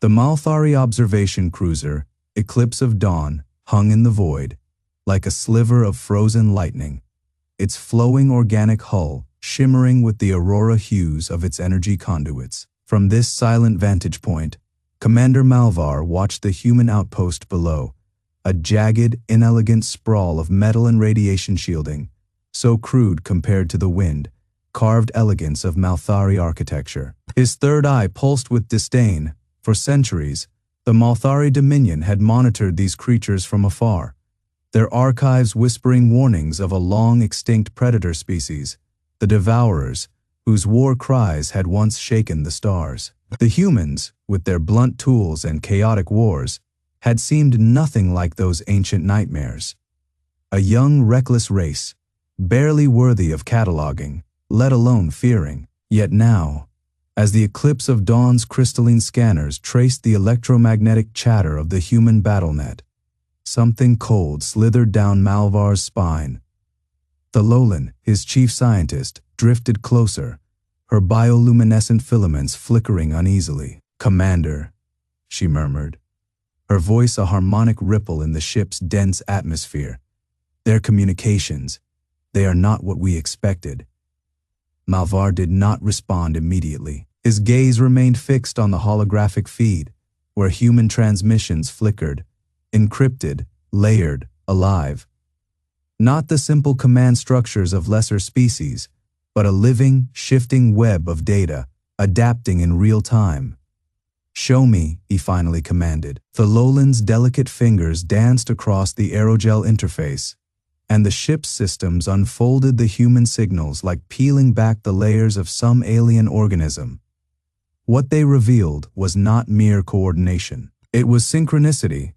The Malthari observation cruiser, Eclipse of Dawn, hung in the void, like a sliver of frozen lightning, its flowing organic hull shimmering with the aurora hues of its energy conduits. From this silent vantage point, Commander Malvar watched the human outpost below, a jagged, inelegant sprawl of metal and radiation shielding, so crude compared to the wind-carved elegance of Malthari architecture. His third eye pulsed with disdain. For centuries, the Malthari Dominion had monitored these creatures from afar, their archives whispering warnings of a long-extinct predator species, the Devourers, whose war cries had once shaken the stars. The humans, with their blunt tools and chaotic wars, had seemed nothing like those ancient nightmares. A young, reckless race, barely worthy of cataloging, let alone fearing. Yet now, as the Eclipse of Dawn's crystalline scanners traced the electromagnetic chatter of the human battlenet, something cold slithered down Malvar's spine. Thalolan, his chief scientist, drifted closer, her bioluminescent filaments flickering uneasily. "Commander," she murmured, her voice a harmonic ripple in the ship's dense atmosphere. "Their communications, they are not what we expected." Malvar did not respond immediately. His gaze remained fixed on the holographic feed, where human transmissions flickered, encrypted, layered, alive. Not the simple command structures of lesser species, but a living, shifting web of data, adapting in real time. "Show me," he finally commanded. Thalolan's delicate fingers danced across the aerogel interface, and the ship's systems unfolded the human signals like peeling back the layers of some alien organism. What they revealed was not mere coordination. It was synchronicity.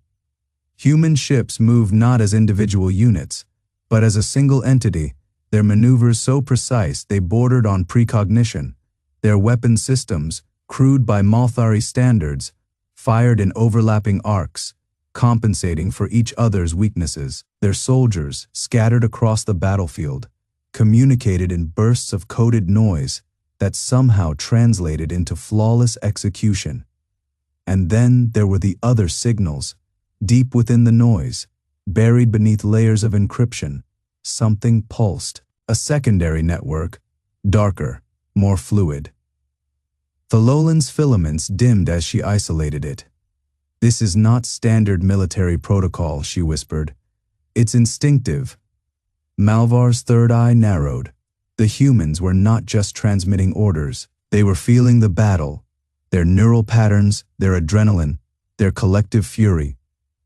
Human ships moved not as individual units, but as a single entity, their maneuvers so precise they bordered on precognition. Their weapon systems, crude by Malthari standards, fired in overlapping arcs, compensating for each other's weaknesses. Their soldiers, scattered across the battlefield, communicated in bursts of coded noise that somehow translated into flawless execution. And then there were the other signals, deep within the noise, buried beneath layers of encryption. Something pulsed, a secondary network, darker, more fluid. Thalolan's filaments dimmed as she isolated it. "This is not standard military protocol," she whispered. "It's instinctive." Malvar's third eye narrowed. The humans were not just transmitting orders. They were feeling the battle, their neural patterns, their adrenaline, their collective fury,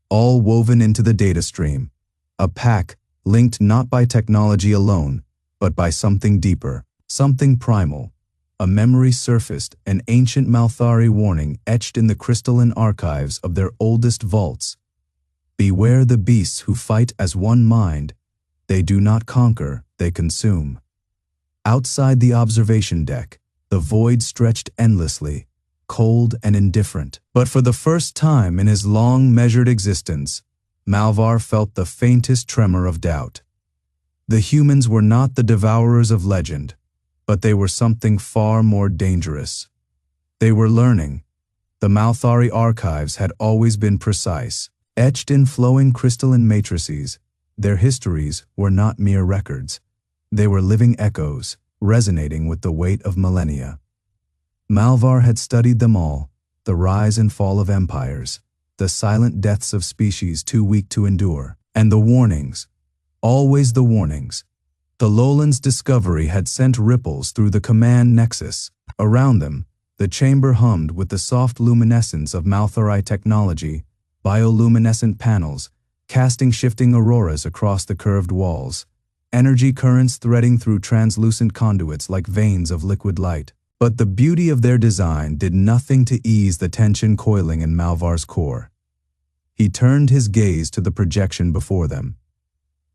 all woven into the data stream. A pack linked not by technology alone, but by something deeper, something primal. A memory surfaced, an ancient Malthari warning etched in the crystalline archives of their oldest vaults. "Beware the beasts who fight as one mind. They do not conquer, they consume." Outside the observation deck, the void stretched endlessly, cold and indifferent. But for the first time in his long, measured existence, Malvar felt the faintest tremor of doubt. The humans were not the devourers of legend, but they were something far more dangerous. They were learning. The Malthari archives had always been precise, etched in flowing crystalline matrices. Their histories were not mere records. They were living echoes, resonating with the weight of millennia. Malvar had studied them all, the rise and fall of empires, the silent deaths of species too weak to endure, and the warnings, always the warnings. Thalolan's discovery had sent ripples through the command nexus. Around them, the chamber hummed with the soft luminescence of Malthari technology, bioluminescent panels, casting shifting auroras across the curved walls, energy currents threading through translucent conduits like veins of liquid light. But the beauty of their design did nothing to ease the tension coiling in Malvar's core. He turned his gaze to the projection before them.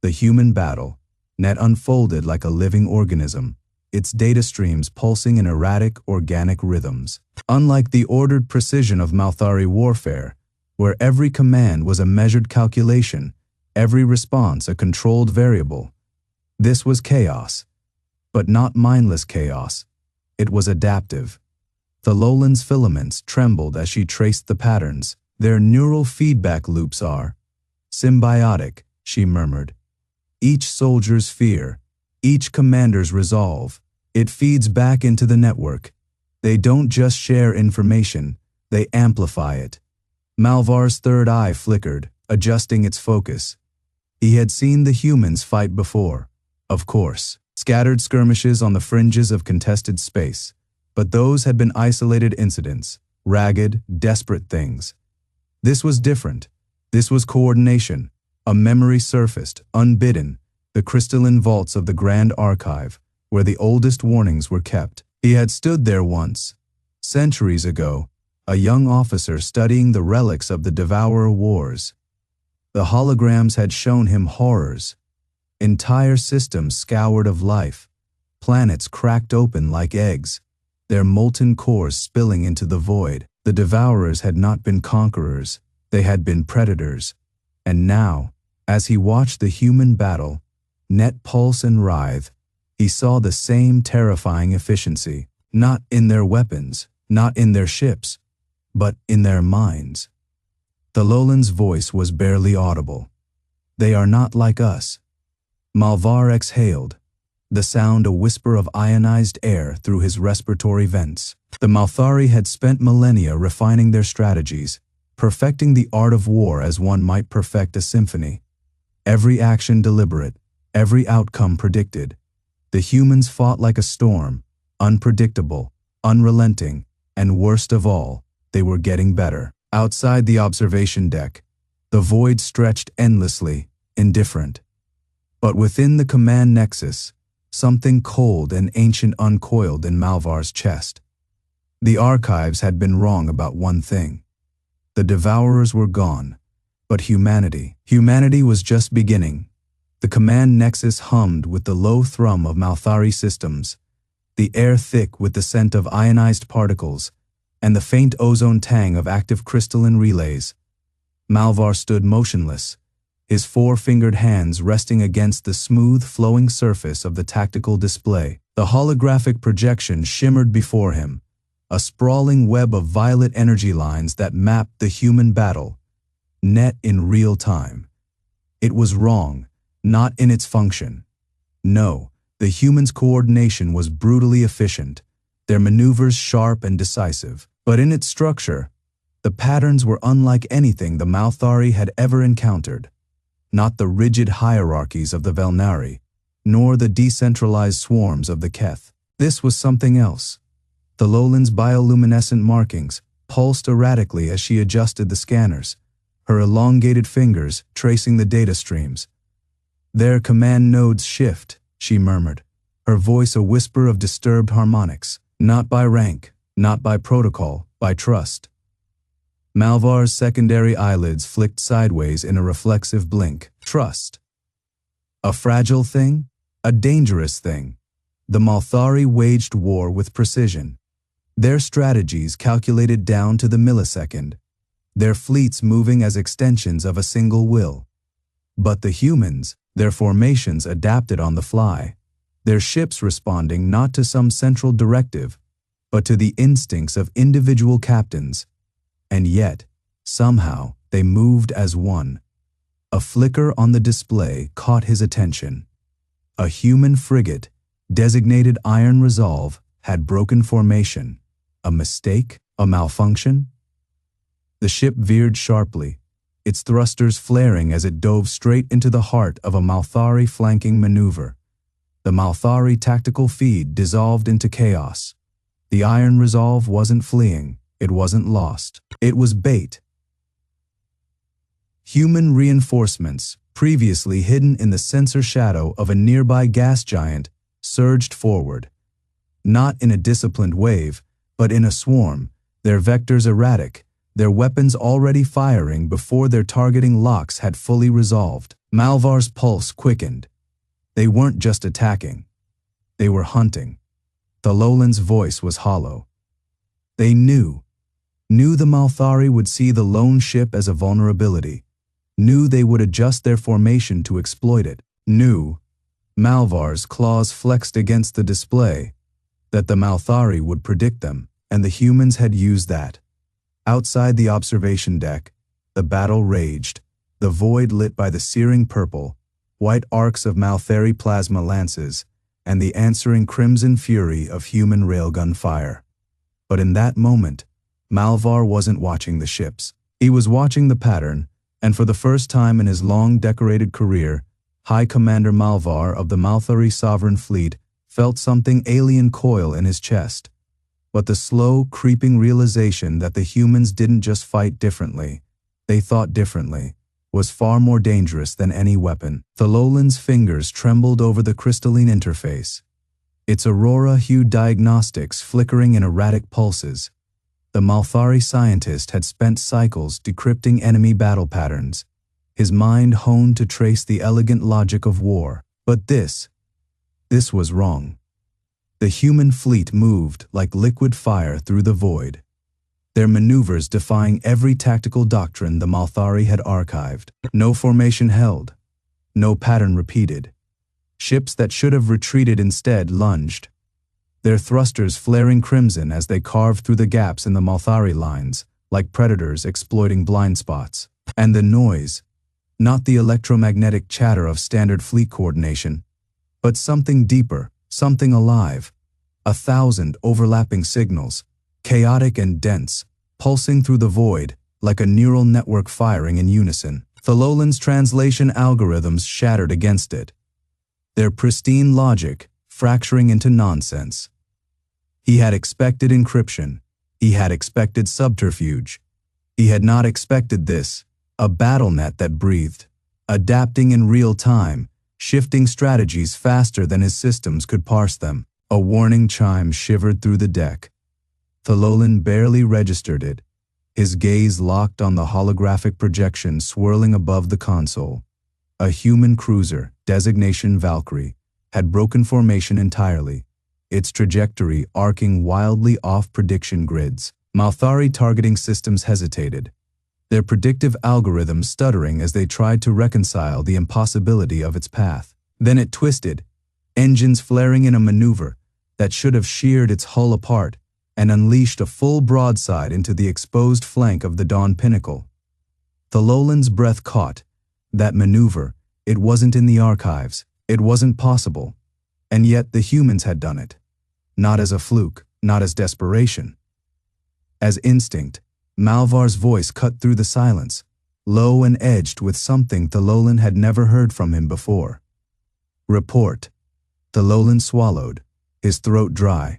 The human battle, net unfolded like a living organism, its data streams pulsing in erratic, organic rhythms. Unlike the ordered precision of Malthari warfare, where every command was a measured calculation, every response a controlled variable, this was chaos. But not mindless chaos. It was adaptive. Thalolan's filaments trembled as she traced the patterns. Their neural feedback loops are symbiotic, she murmured. Each soldier's fear, each commander's resolve, it feeds back into the network. They don't just share information, they amplify it. Malvar's third eye flickered, adjusting its focus. He had seen the humans fight before, of course, scattered skirmishes on the fringes of contested space, but those had been isolated incidents, ragged, desperate things. This was different. This was coordination, a memory surfaced, unbidden, the crystalline vaults of the Grand Archive, where the oldest warnings were kept. He had stood there once, centuries ago, a young officer studying the relics of the Devourer Wars. The holograms had shown him horrors, entire systems scoured of life, planets cracked open like eggs, their molten cores spilling into the void. The Devourers had not been conquerors, they had been predators. And now, as he watched the human battle, net pulse and writhe, he saw the same terrifying efficiency, not in their weapons, not in their ships, but in their minds. Thalolan's voice was barely audible. They are not like us. Malvar exhaled, the sound a whisper of ionized air through his respiratory vents. The Malthari had spent millennia refining their strategies, perfecting the art of war as one might perfect a symphony. Every action deliberate, every outcome predicted. The humans fought like a storm, unpredictable, unrelenting, and worst of all, they were getting better. Outside the observation deck, the void stretched endlessly, indifferent. But within the command nexus, something cold and ancient uncoiled in Malvar's chest. The archives had been wrong about one thing. The Devourers were gone, but humanity was just beginning. The command nexus hummed with the low thrum of Malthari systems, the air thick with the scent of ionized particles, and the faint ozone tang of active crystalline relays. Malvar stood motionless, his four-fingered hands resting against the smooth, flowing surface of the tactical display. The holographic projection shimmered before him, a sprawling web of violet energy lines that mapped the human battle, net in real time. It was wrong, not in its function. No, the humans' coordination was brutally efficient, their maneuvers sharp and decisive. But in its structure, the patterns were unlike anything the Malthari had ever encountered. Not the rigid hierarchies of the Velnari, nor the decentralized swarms of the Keth. This was something else. Thalolan's bioluminescent markings pulsed erratically as she adjusted the scanners, her elongated fingers tracing the data streams. Their command nodes shift, she murmured, her voice a whisper of disturbed harmonics. Not by rank, not by protocol, by trust. Malvar's secondary eyelids flicked sideways in a reflexive blink. Trust. A fragile thing? A dangerous thing. The Malthari waged war with precision. Their strategies calculated down to the millisecond, their fleets moving as extensions of a single will. But the humans, their formations adapted on the fly, their ships responding not to some central directive, but to the instincts of individual captains. And yet, somehow, they moved as one. A flicker on the display caught his attention. A human frigate, designated Iron Resolve, had broken formation. A mistake? A malfunction? The ship veered sharply, its thrusters flaring as it dove straight into the heart of a Malthari flanking maneuver. The Malthari tactical feed dissolved into chaos. The Iron Resolve wasn't fleeing, it wasn't lost. It was bait. Human reinforcements, previously hidden in the sensor shadow of a nearby gas giant, surged forward. Not in a disciplined wave, but in a swarm, their vectors erratic, their weapons already firing before their targeting locks had fully resolved. Malvar's pulse quickened. They weren't just attacking. They were hunting. Thalolan's voice was hollow. They knew the Malthari would see the lone ship as a vulnerability, knew they would adjust their formation to exploit it, knew, Malvar's claws flexed against the display, that the Malthari would predict them. and the humans had used that. Outside the observation deck, the battle raged, the void lit by the searing purple, white arcs of Malthari plasma lances, and the answering crimson fury of human railgun fire. But in that moment, Malvar wasn't watching the ships. He was watching the pattern, and for the first time in his long decorated career, High Commander Malvar of the Malthari Sovereign Fleet felt something alien coil in his chest. But the slow, creeping realization that the humans didn't just fight differently, they thought differently, was far more dangerous than any weapon. Thalolin's fingers trembled over the crystalline interface, its aurora-hued diagnostics flickering in erratic pulses. The Malthari scientist had spent cycles decrypting enemy battle patterns, his mind honed to trace the elegant logic of war. But this was wrong. The human fleet moved like liquid fire through the void, their maneuvers defying every tactical doctrine the Malthari had archived. No formation held, no pattern repeated. Ships that should have retreated instead lunged, their thrusters flaring crimson as they carved through the gaps in the Malthari lines, like predators exploiting blind spots. And the noise, not the electromagnetic chatter of standard fleet coordination, but something deeper, something alive. 1,000 overlapping signals, chaotic and dense, pulsing through the void like a neural network firing in unison. Thalolin's translation algorithms shattered against it, their pristine logic fracturing into nonsense. He had expected encryption. He had expected subterfuge. He had not expected this, a battlenet that breathed, adapting in real time, shifting strategies faster than his systems could parse them. A warning chime shivered through the deck. Thalolin barely registered it, his gaze locked on the holographic projection swirling above the console. A human cruiser, designation Valkyrie, had broken formation entirely, its trajectory arcing wildly off prediction grids. Malthari targeting systems hesitated, their predictive algorithms stuttering as they tried to reconcile the impossibility of its path. Then it twisted, engines flaring in a maneuver that should have sheared its hull apart and unleashed a full broadside into the exposed flank of the Dawn Pinnacle. Thalolin's breath caught. That maneuver, it wasn't in the archives, it wasn't possible. And yet the humans had done it. Not as a fluke, not as desperation. As instinct, Malvar's voice cut through the silence, low and edged with something Thalolin had never heard from him before. Report. Thalolin swallowed, his throat dry.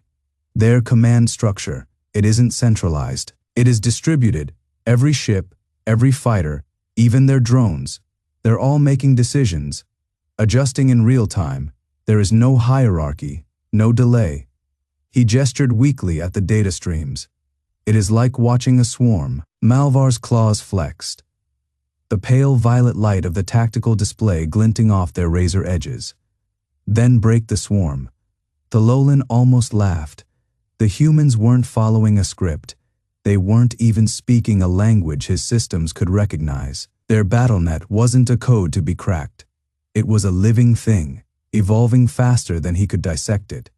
Their command structure, it isn't centralized. It is distributed. Every ship, every fighter, even their drones, they're all making decisions, adjusting in real time. There is no hierarchy, no delay. He gestured weakly at the data streams. It is like watching a swarm. Malvar's claws flexed, the pale violet light of the tactical display glinting off their razor edges. Then break the swarm. Thalolin almost laughed. The humans weren't following a script. They weren't even speaking a language his systems could recognize. Their battlenet wasn't a code to be cracked. It was a living thing, evolving faster than he could dissect it.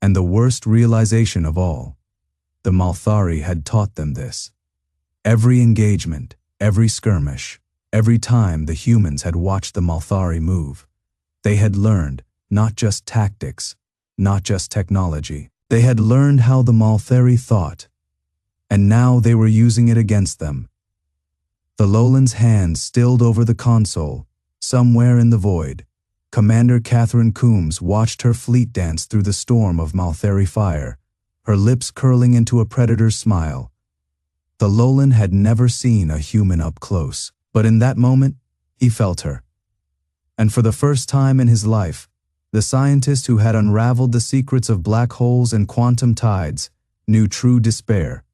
And the worst realization of all, the Malthari had taught them this. Every engagement, every skirmish, every time the humans had watched the Malthari move, they had learned not just tactics, not just technology. They had learned how the Malthari thought, and now they were using it against them. Thalolin's hands stilled over the console. Somewhere in the void, Commander Catherine Coombs watched her fleet dance through the storm of Malthari fire, her lips curling into a predator's smile. Thalolin had never seen a human up close, but in that moment, he felt her. And for the first time in his life, the scientist who had unraveled the secrets of black holes and quantum tides knew true despair.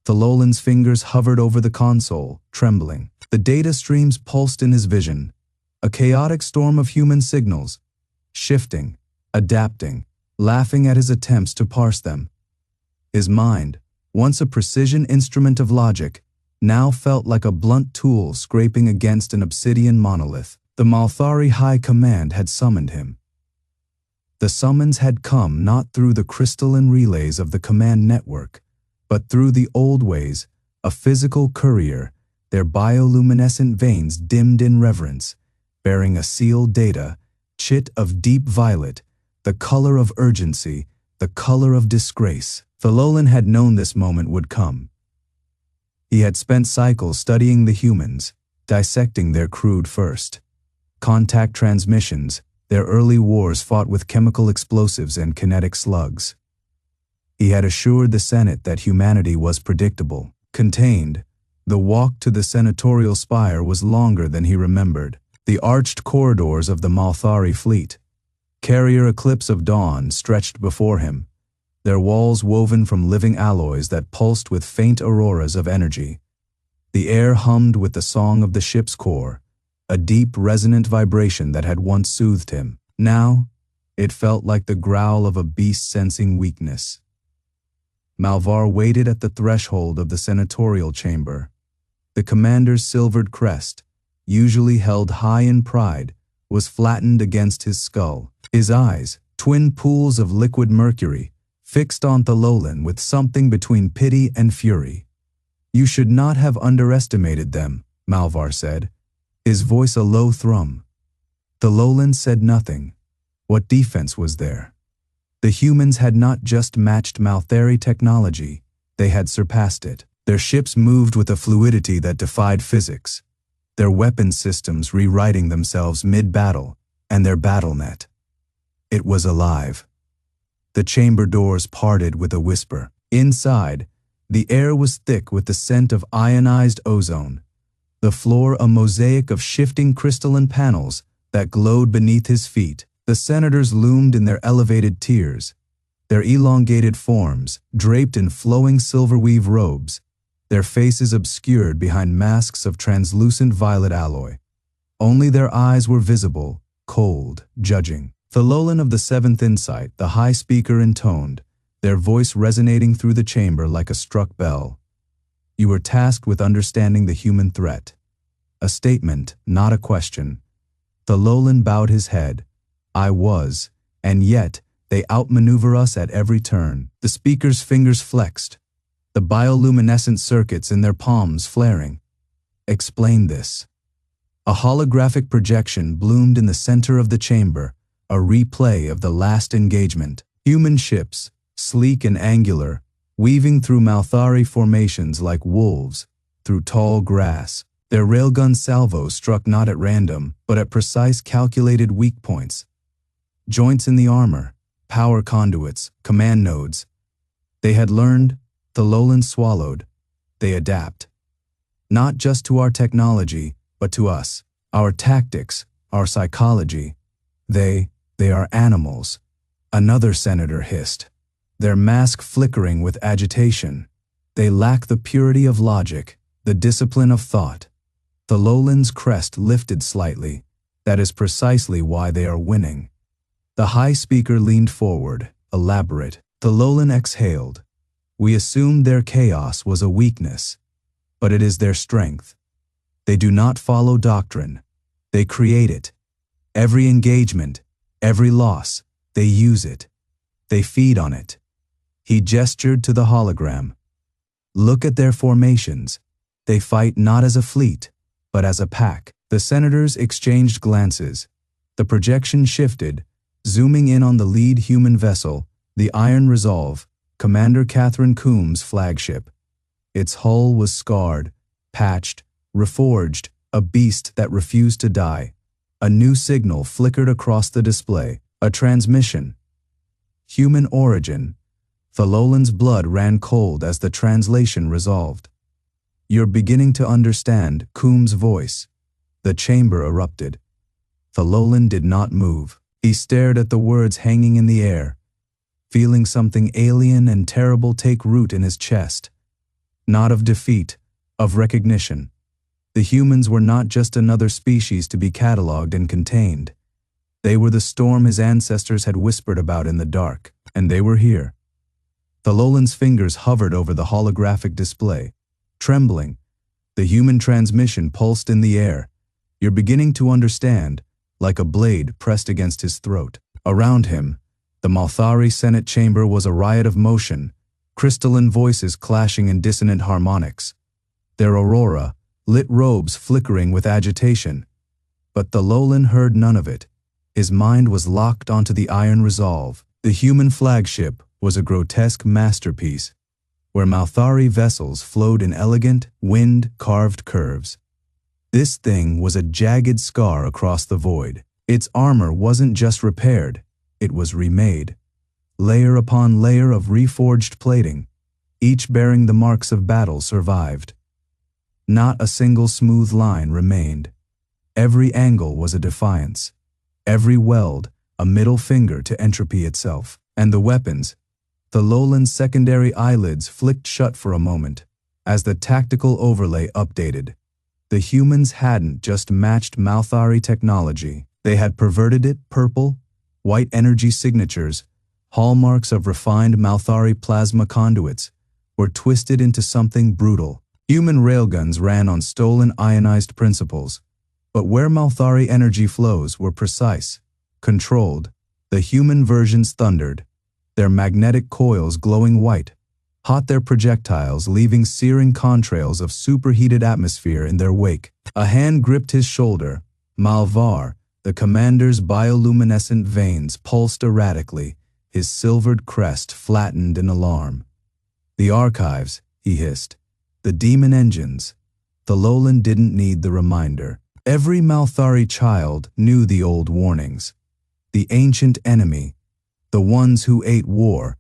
Thalolin's fingers hovered over the console, trembling. The data streams pulsed in his vision, a chaotic storm of human signals, shifting, adapting, laughing at his attempts to parse them. His mind, once a precision instrument of logic, now felt like a blunt tool scraping against an obsidian monolith. The Malthari High Command had summoned him. The summons had come not through the crystalline relays of the command network, but through the old ways, a physical courier, their bioluminescent veins dimmed in reverence, bearing a sealed data, chit of deep violet, the color of urgency, the color of disgrace. Thalolan had known this moment would come. He had spent cycles studying the humans, dissecting their crude first contact transmissions, their early wars fought with chemical explosives and kinetic slugs. He had assured the Senate that humanity was predictable, contained. The walk to the senatorial spire was longer than he remembered. The arched corridors of the Malthari fleet, carrier eclipse of dawn, stretched before him, their walls woven from living alloys that pulsed with faint auroras of energy. The air hummed with the song of the ship's core, a deep, resonant vibration that had once soothed him. Now, it felt like the growl of a beast sensing weakness. Malvar waited at the threshold of the senatorial chamber. The commander's silvered crest, usually held high in pride, was flattened against his skull. His eyes, twin pools of liquid mercury, fixed on Thalolan with something between pity and fury. "You should not have underestimated them," Malvar said, his voice a low thrum. Thalolan said nothing. What defense was there? The humans had not just matched Malthari technology, they had surpassed it. Their ships moved with a fluidity that defied physics, their weapon systems rewriting themselves mid-battle, and their battlenet. It was alive. The chamber doors parted with a whisper. Inside, the air was thick with the scent of ionized ozone, the floor a mosaic of shifting crystalline panels that glowed beneath his feet. The senators loomed in their elevated tiers, their elongated forms draped in flowing silver-weave robes, their faces obscured behind masks of translucent violet alloy. Only their eyes were visible, cold, judging. Thalolan of the Seventh Insight, the high speaker intoned, their voice resonating through the chamber like a struck bell. "You were tasked with understanding the human threat." A statement, not a question. Thalolan bowed his head. "I was, and yet they outmaneuver us at every turn." The speaker's fingers flexed, the bioluminescent circuits in their palms flaring. "Explain this." A holographic projection bloomed in the center of the chamber, a replay of the last engagement. Human ships, sleek and angular, weaving through Malthari formations like wolves, through tall grass. Their railgun salvos struck not at random, but at precise calculated weak points. Joints in the armor, power conduits, command nodes. They had learned, Thalolan swallowed. They adapt. Not just to our technology, but to us, our tactics, our psychology. They are animals. Another senator hissed, their mask flickering with agitation. They lack the purity of logic, the discipline of thought. Thalolan's crest lifted slightly. That is precisely why they are winning. The high speaker leaned forward, elaborate. Thalolan exhaled. "We assumed their chaos was a weakness, but it is their strength. They do not follow doctrine. They create it. Every engagement, every loss, they use it. They feed on it." He gestured to the hologram. "Look at their formations. They fight not as a fleet, but as a pack." The senators exchanged glances. The projection shifted, zooming in on the lead human vessel, the Iron Resolve, Commander Catherine Coombs' flagship. Its hull was scarred, patched, reforged, a beast that refused to die. A new signal flickered across the display, a transmission. Human origin. Thalolan's blood ran cold as the translation resolved. "You're beginning to understand," Coombs' voice. The chamber erupted. Thalolan did not move. He stared at the words hanging in the air, feeling something alien and terrible take root in his chest. Not of defeat, of recognition. The humans were not just another species to be catalogued and contained. They were the storm his ancestors had whispered about in the dark, and they were here. Thalolan's fingers hovered over the holographic display. Trembling, the human transmission pulsed in the air. "You're beginning to understand," like a blade pressed against his throat. Around him, the Malthari Senate chamber was a riot of motion, crystalline voices clashing in dissonant harmonics, their aurora, lit robes flickering with agitation. But Thololan heard none of it. His mind was locked onto the iron resolve. The human flagship was a grotesque masterpiece, where Malthari vessels flowed in elegant, wind-carved curves. This thing was a jagged scar across the void. Its armor wasn't just repaired, it was remade. Layer upon layer of reforged plating, each bearing the marks of battle, survived. Not a single smooth line remained. Every angle was a defiance. Every weld, a middle finger to entropy itself. And the weapons, Thololan's secondary eyelids flicked shut for a moment, as the tactical overlay updated. The humans hadn't just matched Malthari technology, they had perverted it. Purple, white energy signatures, hallmarks of refined Malthari plasma conduits, were twisted into something brutal. Human railguns ran on stolen ionized principles, but where Malthari energy flows were precise, controlled. The human versions thundered, their magnetic coils glowing white, hot their projectiles leaving searing contrails of superheated atmosphere in their wake. A hand gripped his shoulder. Malvar, the commander's bioluminescent veins pulsed erratically, his silvered crest flattened in alarm. The archives, he hissed. The demon engines. Thololan didn't need the reminder. Every Malthari child knew the old warnings. The ancient enemy, the ones who ate war.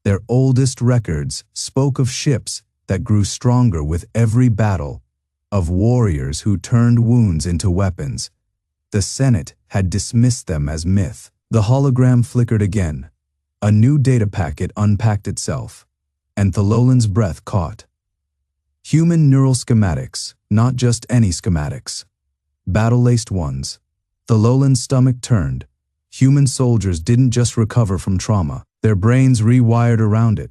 Their oldest records spoke of ships that grew stronger with every battle, of warriors who turned wounds into weapons. The Senate had dismissed them as myth. The hologram flickered again. A new data packet unpacked itself, and Thololan's breath caught. Human neural schematics, not just any schematics. Battle-laced ones. Thololan's stomach turned. Human soldiers didn't just recover from trauma. Their brains rewired around it.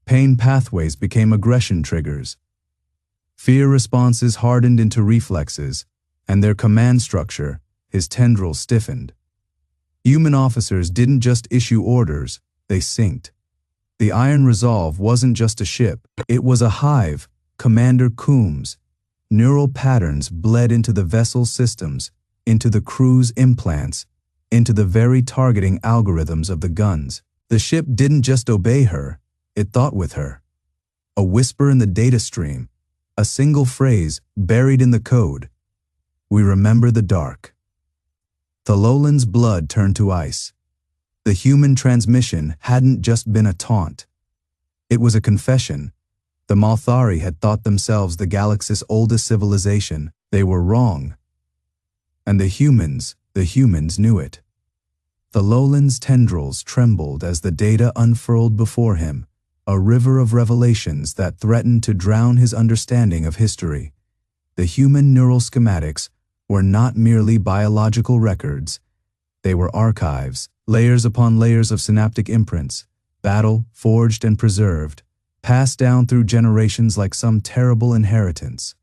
Pain pathways became aggression triggers. Fear responses hardened into reflexes, and their command structure, his tendrils stiffened. Human officers didn't just issue orders, they synced. The Iron Resolve wasn't just a ship, it was a hive. Commander Coombs. Neural patterns bled into the vessel's systems, into the crew's implants, into the very targeting algorithms of the guns. The ship didn't just obey her, it thought with her. A whisper in the data stream, a single phrase buried in the code. We remember the dark. Thololan's blood turned to ice. The human transmission hadn't just been a taunt. It was a confession. The Malthari had thought themselves the galaxy's oldest civilization. They were wrong. And the humans knew it. Thololan's tendrils trembled as the data unfurled before him, a river of revelations that threatened to drown his understanding of history. The human neural schematics were not merely biological records. They were archives, layers upon layers of synaptic imprints, battle, forged and preserved, passed down through generations like some terrible inheritance.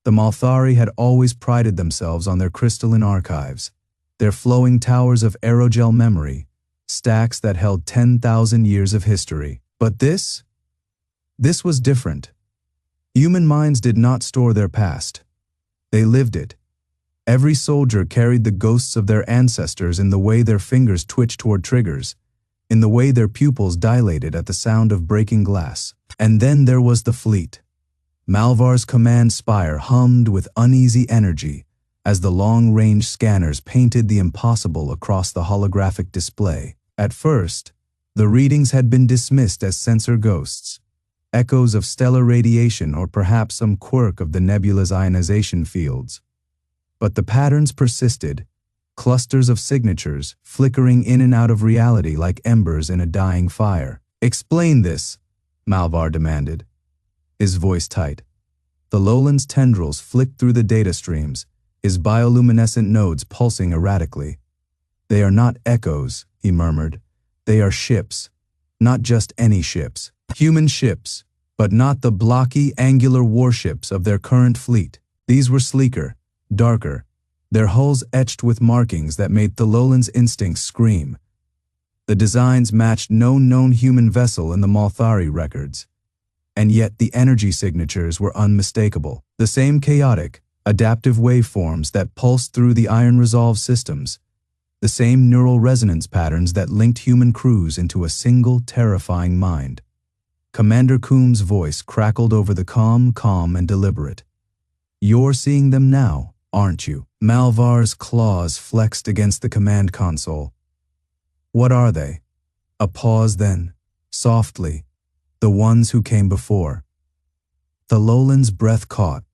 The Malthari had always prided themselves on their crystalline archives, their flowing towers of aerogel memory, stacks that held 10,000 years of history. But this was different. Human minds did not store their past. They lived it. Every soldier carried the ghosts of their ancestors in the way their fingers twitched toward triggers, in the way their pupils dilated at the sound of breaking glass. And then there was the fleet. Malvar's command spire hummed with uneasy energy as the long-range scanners painted the impossible across the holographic display. At first, the readings had been dismissed as sensor ghosts, echoes of stellar radiation or perhaps some quirk of the nebula's ionization fields. But the patterns persisted, clusters of signatures flickering in and out of reality like embers in a dying fire. "Explain this," Malvar demanded, his voice tight. Thololan's tendrils flicked through the data streams, his bioluminescent nodes pulsing erratically. "They are not echoes," he murmured. "They are ships. Not just any ships. Human ships, but not the blocky, angular warships of their current fleet. These were sleeker, darker, their hulls etched with markings that made Thololan's instincts scream. The designs matched no known human vessel in the Malthari records. And yet the energy signatures were unmistakable. The same chaotic, adaptive waveforms that pulsed through the iron resolve systems. The same neural resonance patterns that linked human crews into a single terrifying mind. Commander Coombs' voice crackled over the calm and deliberate. "You're seeing them now, aren't you?" Malthar's claws flexed against the command console. "What are they?" A pause then, softly. "The ones who came before." Thalolan's breath caught.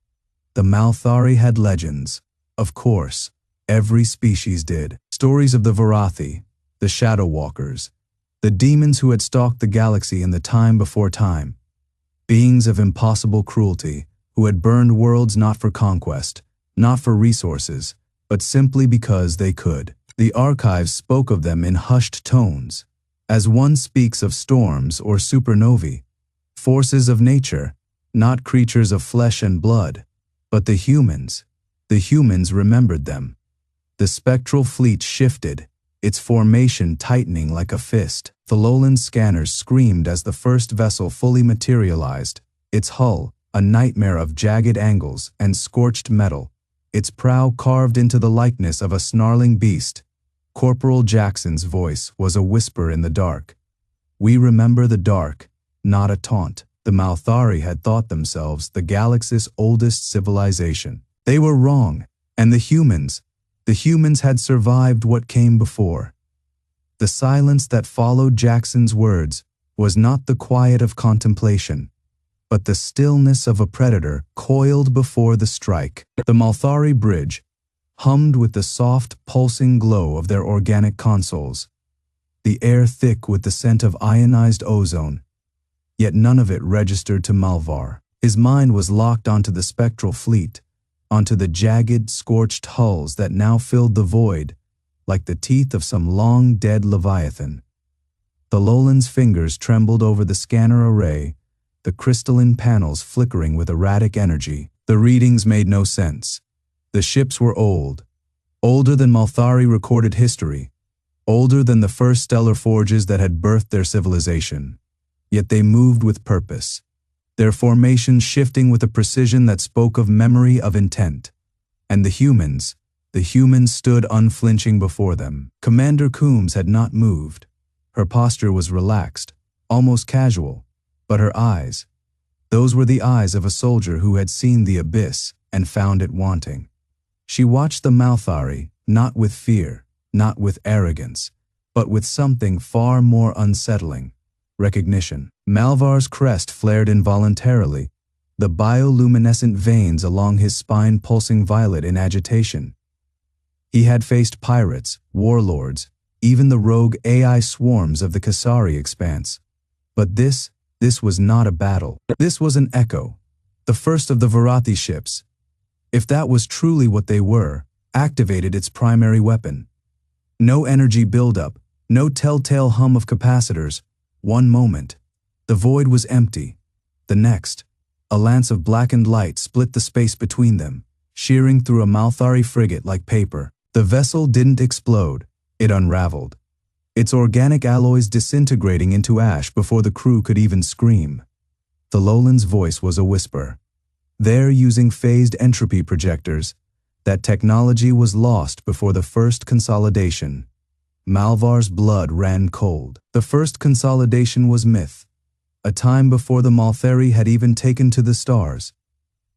The Malthari had legends. Of course, every species did. Stories of the Varathi, the Shadow Walkers, the demons who had stalked the galaxy in the time before time. Beings of impossible cruelty, who had burned worlds not for conquest, not for resources, but simply because they could. The archives spoke of them in hushed tones, as one speaks of storms or supernovae, forces of nature, not creatures of flesh and blood, but the humans remembered them. The spectral fleet shifted, its formation tightening like a fist. Thalolan's scanners screamed as the first vessel fully materialized, its hull, a nightmare of jagged angles and scorched metal, its prow carved into the likeness of a snarling beast. Corporal Jackson's voice was a whisper in the dark. "We remember the dark, not a taunt." The Malthari had thought themselves the galaxy's oldest civilization. They were wrong, and the humans had survived what came before. The silence that followed Jackson's words was not the quiet of contemplation, but the stillness of a predator coiled before the strike. The Malthari bridge hummed with the soft, pulsing glow of their organic consoles, the air thick with the scent of ionized ozone, yet none of it registered to Malthar. His mind was locked onto the spectral fleet, onto the jagged, scorched hulls that now filled the void, like the teeth of some long-dead leviathan. Thalolan's fingers trembled over the scanner array, the crystalline panels flickering with erratic energy. The readings made no sense. The ships were old, older than Malthari recorded history, older than the first stellar forges that had birthed their civilization. Yet they moved with purpose, their formations shifting with a precision that spoke of memory of intent. And the humans stood unflinching before them. Commander Coombs had not moved. Her posture was relaxed, almost casual, but her eyes, those were the eyes of a soldier who had seen the abyss and found it wanting. She watched the Malthari, not with fear, not with arrogance, but with something far more unsettling: recognition. Malthar's crest flared involuntarily, the bioluminescent veins along his spine pulsing violet in agitation. He had faced pirates, warlords, even the rogue AI swarms of the Kasari expanse. But this was not a battle. This was an echo, the first of the Varathi ships, if that was truly what they were, activated its primary weapon. No energy buildup, no telltale hum of capacitors. One moment, the void was empty. The next, a lance of blackened light split the space between them, shearing through a Malthari frigate like paper. The vessel didn't explode, it unraveled, its organic alloys disintegrating into ash before the crew could even scream. Thalolan's voice was a whisper. They're using phased entropy projectors. That technology was lost before the first consolidation. Malthar's blood ran cold. The first consolidation was myth, a time before the Malthari had even taken to the stars.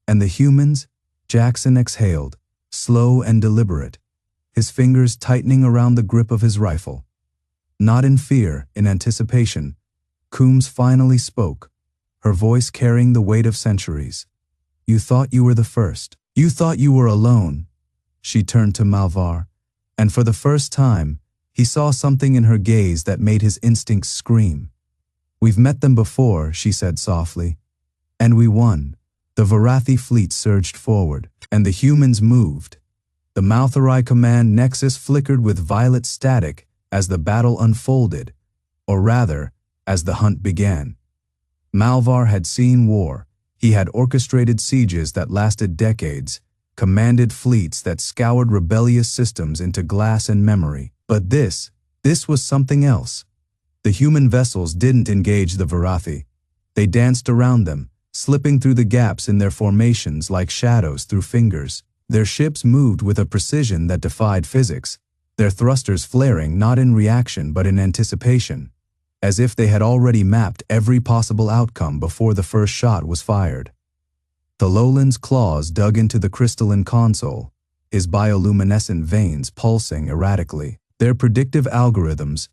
And the humans? Jackson exhaled, slow and deliberate, his fingers tightening around the grip of his rifle. Not in fear, in anticipation, Coombs finally spoke, her voice carrying the weight of centuries. "You thought you were the first. You thought you were alone." She turned to Malthar, and for the first time, he saw something in her gaze that made his instincts scream. "We've met them before," she said softly. "And we won." The Varathi fleet surged forward, and the humans moved. The Malthari command nexus flickered with violet static as the battle unfolded, or rather, as the hunt began. Malthar had seen war. He had orchestrated sieges that lasted decades, commanded fleets that scoured rebellious systems into glass and memory. But this This was something else. The human vessels didn't engage the Varathi. They danced around them, slipping through the gaps in their formations like shadows through fingers. Their ships moved with a precision that defied physics, their thrusters flaring not in reaction but in anticipation, as if they had already mapped every possible outcome before the first shot was fired. Thololan's claws dug into the crystalline console, his bioluminescent veins pulsing erratically. Their predictive algorithms,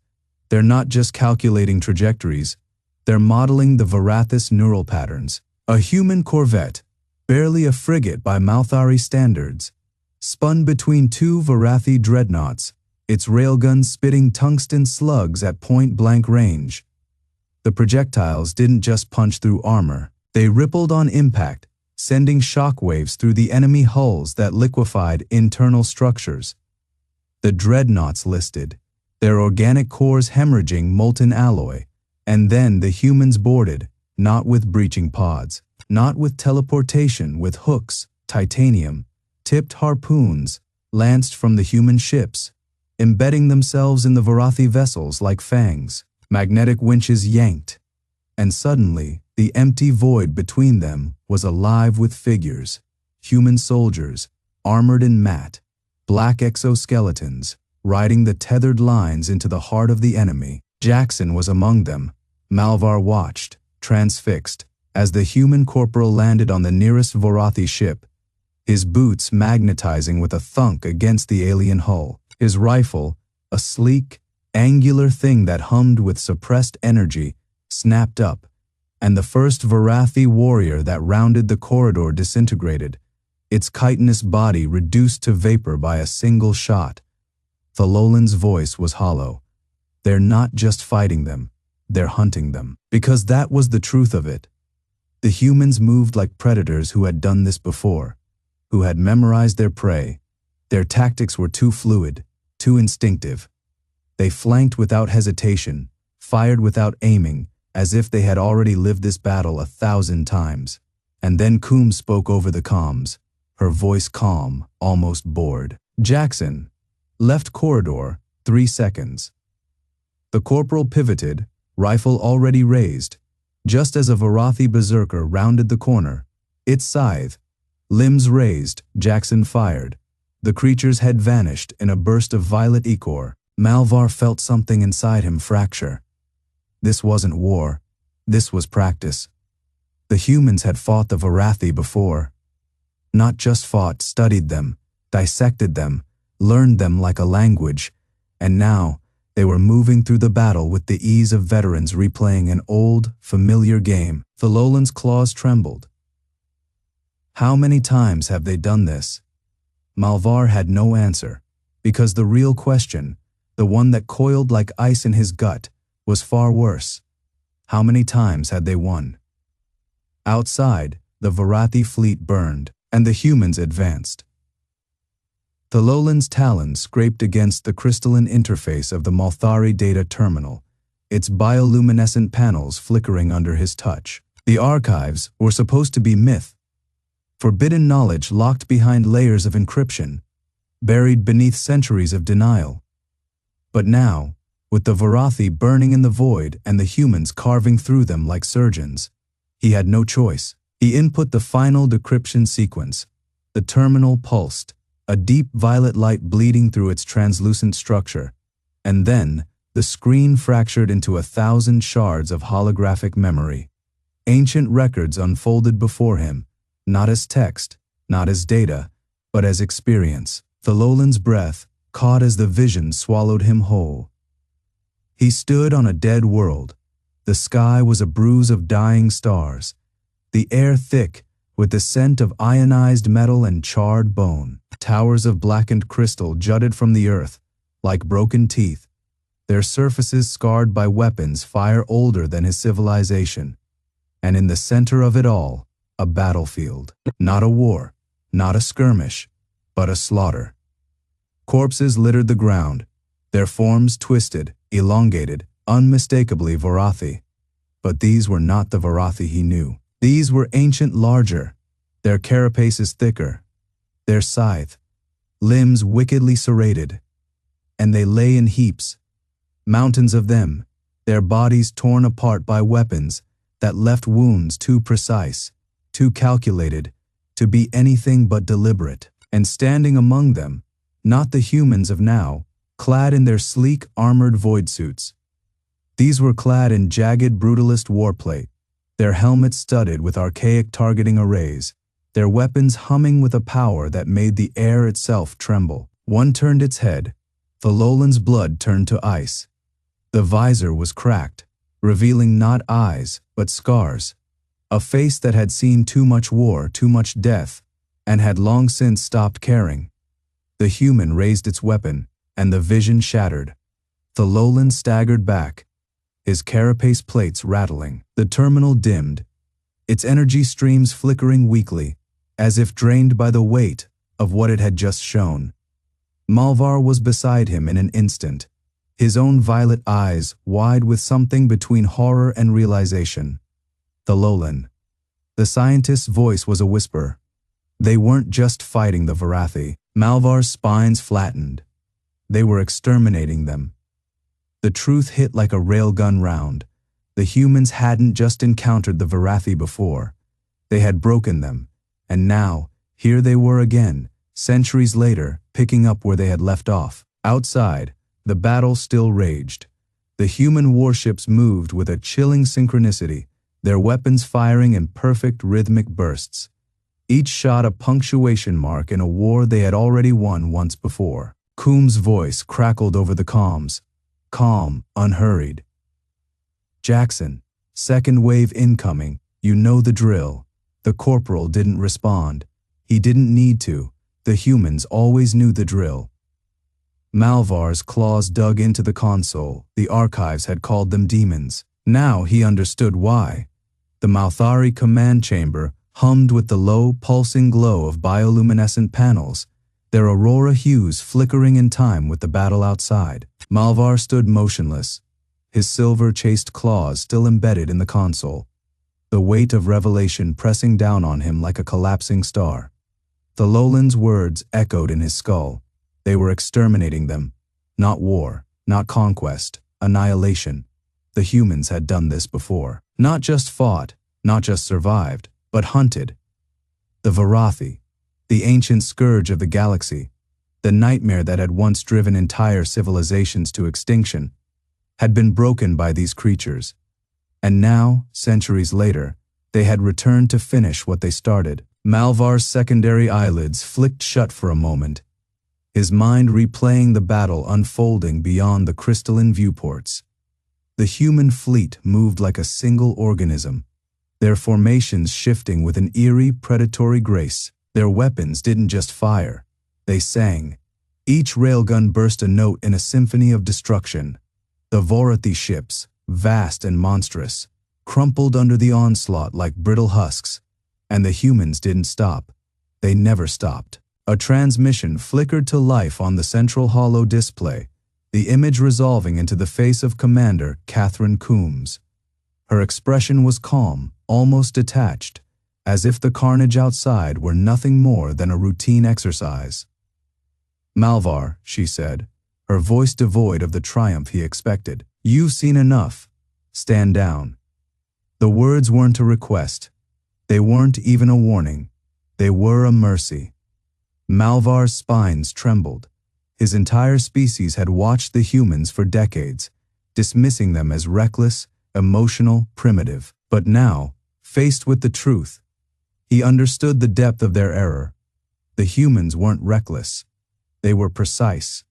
they're not just calculating trajectories, they're modeling the Varathis neural patterns. A human corvette, barely a frigate by Malthari standards, spun between two Varathi dreadnoughts, its railguns spitting tungsten slugs at point-blank range. The projectiles didn't just punch through armor, they rippled on impact, sending shockwaves through the enemy hulls that liquefied internal structures. The dreadnoughts listed, their organic cores hemorrhaging molten alloy, and then the humans boarded, not with breaching pods, not with teleportation, with hooks, titanium, tipped harpoons, lanced from the human ships, embedding themselves in the Varathi vessels like fangs. Magnetic winches yanked, and suddenly the empty void between them was alive with figures, human soldiers, armored in matte, black exoskeletons, riding the tethered lines into the heart of the enemy. Jackson was among them. Malvar watched, transfixed, as the human corporal landed on the nearest Varathi ship, his boots magnetizing with a thunk against the alien hull. His rifle, a sleek, angular thing that hummed with suppressed energy, snapped up, and the first Varathi warrior that rounded the corridor disintegrated, its chitinous body reduced to vapor by a single shot. Thololan's voice was hollow. They're not just fighting them, they're hunting them. Because that was the truth of it. The humans moved like predators who had done this before, who had memorized their prey. Their tactics were too fluid, too instinctive. They flanked without hesitation, fired without aiming, as if they had already lived this battle 1,000 times. And then Coombs spoke over the comms, her voice calm, almost bored. Jackson, left corridor, 3 seconds. The corporal pivoted, rifle already raised, just as a Varathi berserker rounded the corner. Its scythe, limbs raised, Jackson fired. The creature's head vanished in a burst of violet ichor. Malvar felt something inside him fracture. This wasn't war. This was practice. The humans had fought the Varathi before. Not just fought, studied them, dissected them, learned them like a language, and now they were moving through the battle with the ease of veterans replaying an old, familiar game. Thololan's claws trembled. How many times have they done this? Malvar had no answer, because the real question, the one that coiled like ice in his gut, was far worse. How many times had they won? Outside, the Varathi fleet burned, and the humans advanced. Thololan's talons scraped against the crystalline interface of the Malthari data terminal, its bioluminescent panels flickering under his touch. The archives were supposed to be myth, forbidden knowledge locked behind layers of encryption, buried beneath centuries of denial. But now, with the Varathi burning in the void and the humans carving through them like surgeons, he had no choice. He input the final decryption sequence. The terminal pulsed, a deep violet light bleeding through its translucent structure, and then the screen fractured into 1,000 shards of holographic memory. Ancient records unfolded before him, not as text, not as data, but as experience. Thololan's breath caught as the vision swallowed him whole. He stood on a dead world. The sky was a bruise of dying stars, the air thick with the scent of ionized metal and charred bone. Towers of blackened crystal jutted from the earth, like broken teeth, their surfaces scarred by weapons far older than his civilization. And in the center of it all, a battlefield. Not a war, not a skirmish, but a slaughter. Corpses littered the ground, their forms twisted, elongated, unmistakably Varathi. But these were not the Varathi he knew. These were ancient larger, their carapaces thicker, their scythe, limbs wickedly serrated, and they lay in heaps, Mountains of them, their bodies torn apart by weapons that left wounds too precise, too calculated, to be anything but deliberate. And standing among them, not the humans of now, clad in their sleek, armored void suits. These were clad in jagged, brutalist warplate, their helmets studded with archaic targeting arrays, their weapons humming with a power that made the air itself tremble. One turned its head. The lowland's blood turned to ice. The visor was cracked, revealing not eyes, but scars. A face that had seen too much war, too much death, and had long since stopped caring. The human raised its weapon, and the vision shattered. The lowland staggered back, his carapace plates rattling. The terminal dimmed, its energy streams flickering weakly, as if drained by the weight of what it had just shown. Malthari was beside him in an instant, his own violet eyes wide with something between horror and realization. The lowland. The scientist's voice was a whisper. They weren't just fighting the Varathi. Malthari's spines flattened. They were exterminating them. The truth hit like a railgun round. The humans hadn't just encountered the Varathi before. They had broken them. And now, here they were again, centuries later, picking up where they had left off. Outside, the battle still raged. The human warships moved with a chilling synchronicity, their weapons firing in perfect rhythmic bursts. Each shot a punctuation mark in a war they had already won once before. Coombs' voice crackled over the comms, calm, unhurried. "Jackson, second wave incoming, you know the drill." The corporal didn't respond. He didn't need to. The humans always knew the drill. Malthari's claws dug into the console. The archives had called them demons. Now he understood why. The Malthari command chamber hummed with the low, pulsing glow of bioluminescent panels, their aurora hues flickering in time with the battle outside. Malthari stood motionless, his silver-chased claws still embedded in the console, the weight of revelation pressing down on him like a collapsing star. The lowland's words echoed in his skull. They were exterminating them. Not war, not conquest, annihilation. The humans had done this before. Not just fought, not just survived, but hunted. The Varathi, the ancient scourge of the galaxy, the nightmare that had once driven entire civilizations to extinction, had been broken by these creatures. And now, centuries later, they had returned to finish what they started. Malthari's secondary eyelids flicked shut for a moment, his mind replaying the battle unfolding beyond the crystalline viewports. The human fleet moved like a single organism, their formations shifting with an eerie, predatory grace. Their weapons didn't just fire, they sang. Each railgun burst a note in a symphony of destruction. The Varathi ships, vast and monstrous, crumpled under the onslaught like brittle husks. And the humans didn't stop. They never stopped. A transmission flickered to life on the central hollow display, the image resolving into the face of Commander Catherine Coombs. Her expression was calm, almost detached, as if the carnage outside were nothing more than a routine exercise. "Malthari," she said, her voice devoid of the triumph he expected. "You've seen enough. Stand down." The words weren't a request. They weren't even a warning. They were a mercy. Malthari's spines trembled. His entire species had watched the humans for decades, dismissing them as reckless, emotional, primitive. But now, faced with the truth, he understood the depth of their error. The humans weren't reckless. They were precise.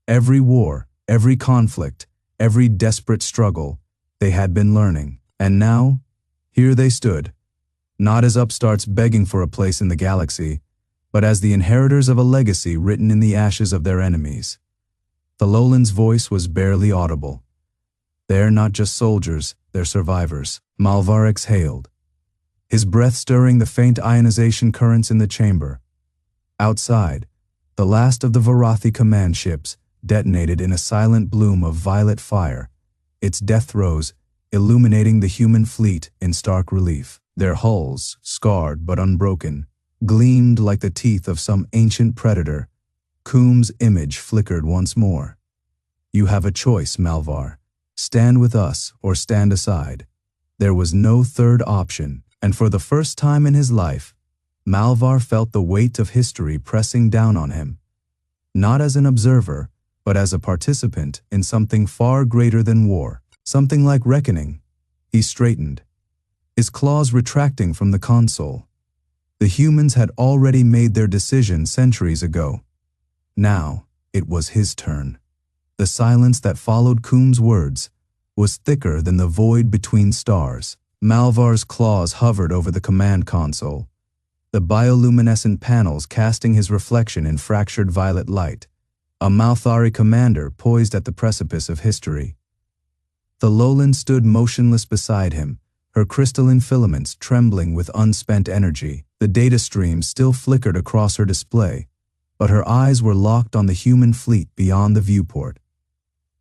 Every war, every conflict, every desperate struggle, they had been learning. And now, here they stood, not as upstarts begging for a place in the galaxy, but as the inheritors of a legacy written in the ashes of their enemies. The lowland's voice was barely audible. They're not just soldiers, they're survivors. Malthari exhaled, his breath stirring the faint ionization currents in the chamber. Outside, the last of the Varathi command ships detonated in a silent bloom of violet fire, its death throes illuminating the human fleet in stark relief. Their hulls, scarred but unbroken, gleamed like the teeth of some ancient predator. Coombs' image flickered once more. "You have a choice, Malvar. Stand with us or stand aside." There was no third option, and for the first time in his life, Malvar felt the weight of history pressing down on him. Not as an observer, but as a participant in something far greater than war, something like reckoning. He straightened, his claws retracting from the console. The humans had already made their decision centuries ago. Now, it was his turn. The silence that followed Coombs' words was thicker than the void between stars. Malvar's claws hovered over the command console, the bioluminescent panels casting his reflection in fractured violet light. A Malthari commander poised at the precipice of history. Thalolan stood motionless beside him, her crystalline filaments trembling with unspent energy. The data stream still flickered across her display, but her eyes were locked on the human fleet beyond the viewport.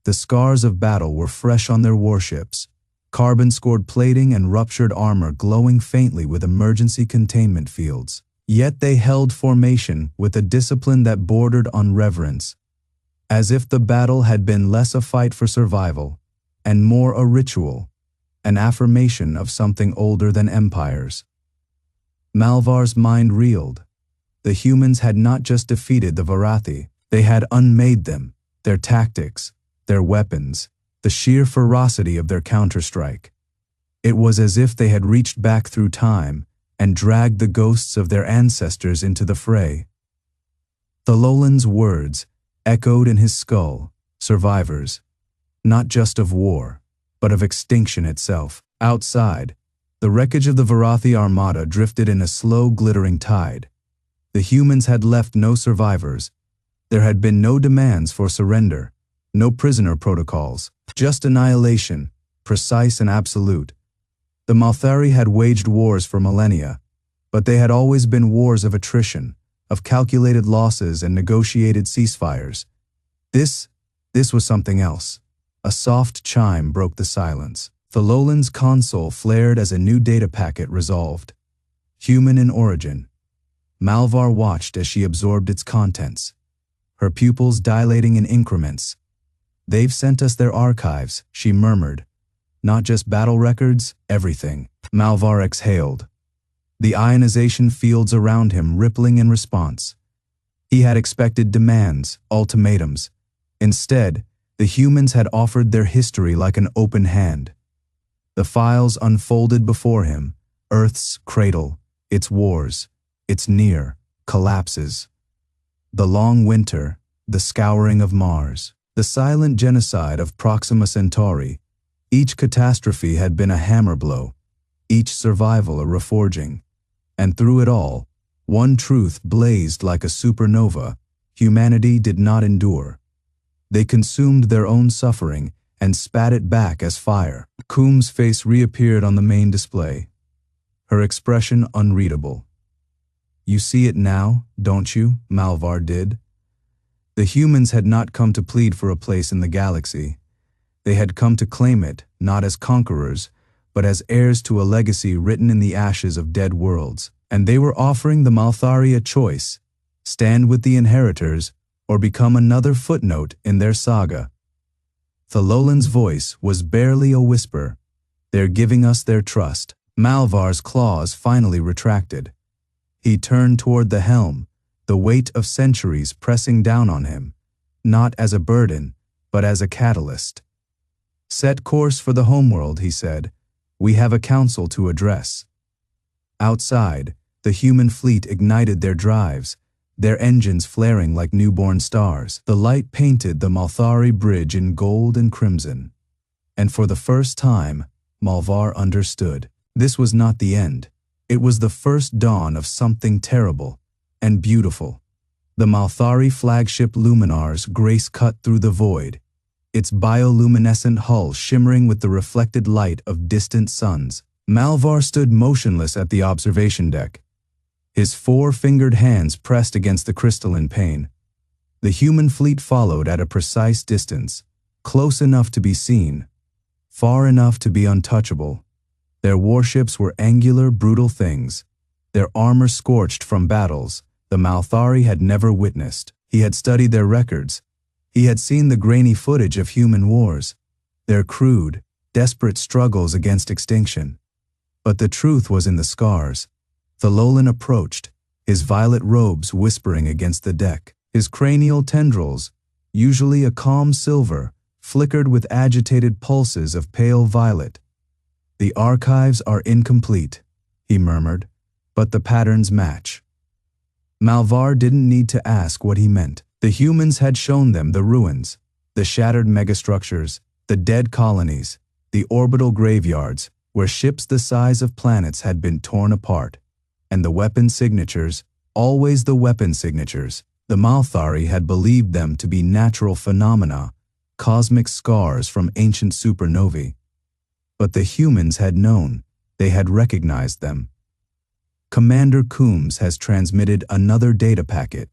The scars of battle were fresh on their warships, carbon-scored plating and ruptured armor glowing faintly with emergency containment fields. Yet they held formation with a discipline that bordered on reverence, as if the battle had been less a fight for survival and more a ritual, an affirmation of something older than empires. Malvar's mind reeled. The humans had not just defeated the Varathi, they had unmade them, their tactics, their weapons, the sheer ferocity of their counterstrike. It was as if they had reached back through time and dragged the ghosts of their ancestors into the fray. Thalolan's words echoed in his skull, survivors, not just of war, but of extinction itself. Outside, the wreckage of the Varathi armada drifted in a slow, glittering tide. The humans had left no survivors. There had been no demands for surrender, no prisoner protocols, just annihilation, precise and absolute. The Malthari had waged wars for millennia, but they had always been wars of attrition, of calculated losses and negotiated ceasefires. This was something else. A soft chime broke the silence. Thalolan's console flared as a new data packet resolved. Human in origin. Malvar watched as she absorbed its contents, her pupils dilating in increments. "They've sent us their archives," she murmured. "Not just battle records, everything." Malvar exhaled, the ionization fields around him rippling in response. He had expected demands, ultimatums. Instead, the humans had offered their history like an open hand. The files unfolded before him, Earth's cradle, its wars, its near collapses. The long winter, the scouring of Mars, the silent genocide of Proxima Centauri. Each catastrophe had been a hammer blow, each survival a reforging. And through it all, one truth blazed like a supernova: humanity did not endure. They consumed their own suffering and spat it back as fire. Coombs' face reappeared on the main display, her expression unreadable. "You see it now, don't you?" Malvar did. The humans had not come to plead for a place in the galaxy. They had come to claim it, not as conquerors, but as heirs to a legacy written in the ashes of dead worlds. And they were offering the Malthari a choice: stand with the inheritors or become another footnote in their saga. Thalolan's voice was barely a whisper. "They're giving us their trust." Malvar's claws finally retracted. He turned toward the helm, the weight of centuries pressing down on him, not as a burden, but as a catalyst. "Set course for the homeworld," he said. "We have a council to address." Outside, the human fleet ignited their drives, their engines flaring like newborn stars. The light painted the Malthari bridge in gold and crimson. And for the first time, Malvar understood. This was not the end. It was the first dawn of something terrible and beautiful. The Malthari flagship Luminar's grace cut through the void, its bioluminescent hull shimmering with the reflected light of distant suns. Malvar stood motionless at the observation deck, his four-fingered hands pressed against the crystalline pane. The human fleet followed at a precise distance, close enough to be seen, far enough to be untouchable. Their warships were angular, brutal things, their armor scorched from battles the Malthari had never witnessed. He had studied their records. He had seen the grainy footage of human wars, their crude, desperate struggles against extinction. But the truth was in the scars. The Lolan approached, his violet robes whispering against the deck. His cranial tendrils, usually a calm silver, flickered with agitated pulses of pale violet. "The archives are incomplete," he murmured, "but the patterns match." Malthari didn't need to ask what he meant. The humans had shown them the ruins, the shattered megastructures, the dead colonies, the orbital graveyards, where ships the size of planets had been torn apart. And the weapon signatures, always the weapon signatures. The Malthari had believed them to be natural phenomena, cosmic scars from ancient supernovae. But the humans had known, they had recognized them. "Commander Coombs has transmitted another data packet,"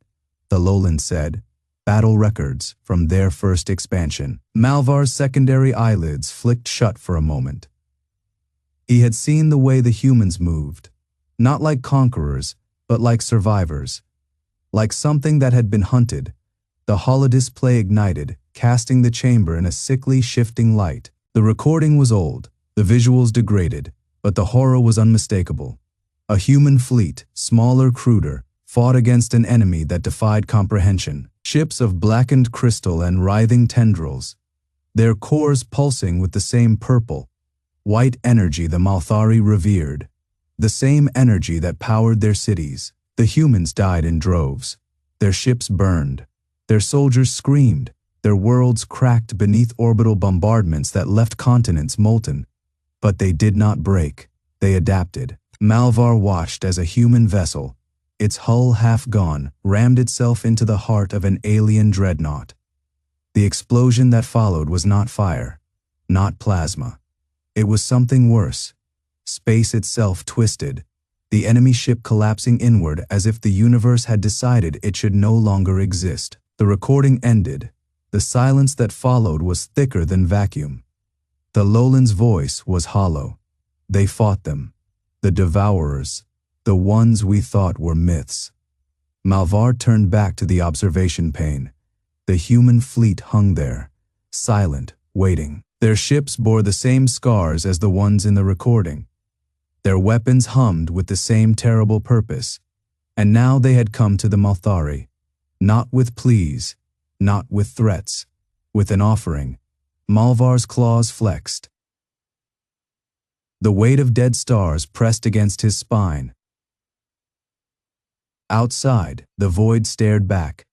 the Lolan said. "Battle records from their first expansion." Malthari's secondary eyelids flicked shut for a moment. He had seen the way the humans moved, not like conquerors, but like survivors. Like something that had been hunted, the holodisplay ignited, casting the chamber in a sickly, shifting light. The recording was old, the visuals degraded, but the horror was unmistakable. A human fleet, smaller, cruder, fought against an enemy that defied comprehension. Ships of blackened crystal and writhing tendrils, their cores pulsing with the same purple, white energy the Malthari revered, the same energy that powered their cities. The humans died in droves. Their ships burned. Their soldiers screamed. Their worlds cracked beneath orbital bombardments that left continents molten. But they did not break. They adapted. Malthari watched as a human vessel, its hull half gone, rammed itself into the heart of an alien dreadnought. The explosion that followed was not fire, not plasma. It was something worse. Space itself twisted, the enemy ship collapsing inward as if the universe had decided it should no longer exist. The recording ended. The silence that followed was thicker than vacuum. The Lolan's voice was hollow. "They fought them. The devourers. The ones we thought were myths." Malthari turned back to the observation pane. The human fleet hung there, silent, waiting. Their ships bore the same scars as the ones in the recording. Their weapons hummed with the same terrible purpose. And now they had come to the Malthari, not with pleas, not with threats, with an offering. Malthari's claws flexed. The weight of dead stars pressed against his spine. Outside, the void stared back.